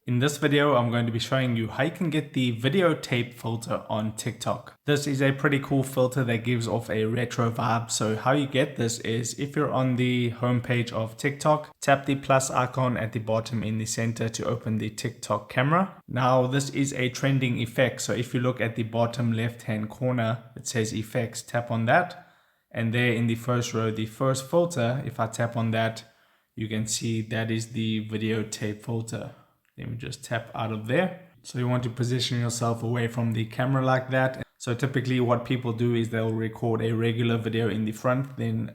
In this video, I'm going to be showing you how you can get the videotape filter on TikTok. This is a pretty cool filter that gives off a retro vibe. So how you get this is if you're on the homepage of TikTok, tap the plus icon at the bottom in the center to open the TikTok camera. Now this is a trending effect. So if you look at the bottom left-hand corner, it says effects, tap on that. And there in the first row, the first filter, if I tap on that, you can see that is the videotape filter. Let me just tap out of there. So you want to position yourself away from the camera like that. So typically what people do is they'll record a regular video in the front, then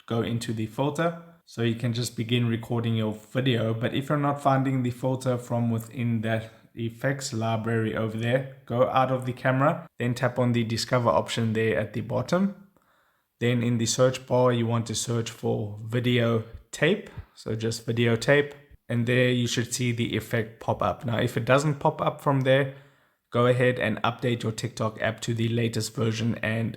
go into the filter. So you can just begin recording your video. But if you're not finding the filter from within that effects library over there, go out of the camera, then tap on the discover option there at the bottom. Then in the search bar, you want to search for videotape. So just videotape. And there you should see the effect pop up. Now, if it doesn't pop up from there, go ahead and update your TikTok app to the latest version. And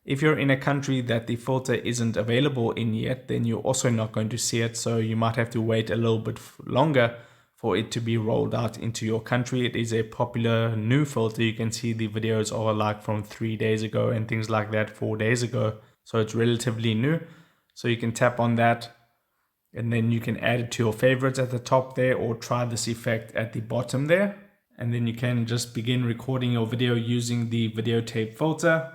if you're in a country that the filter isn't available in yet, then you're also not going to see it. So you might have to wait a little bit longer for it to be rolled out into your country. It is a popular new filter. You can see the videos are like from 3 days ago and things like that, 4 days ago. So it's relatively new. So you can tap on that. And then you can add it to your favorites at the top there, or try this effect at the bottom there. And then you can just begin recording your video using the videotape filter.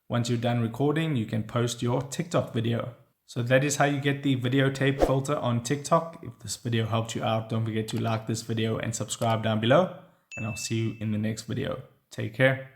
Once you're done recording, you can post your TikTok video. So that is how you get the videotape filter on TikTok. If this video helped you out, don't forget to like this video and subscribe down below. And I'll see you in the next video. Take care.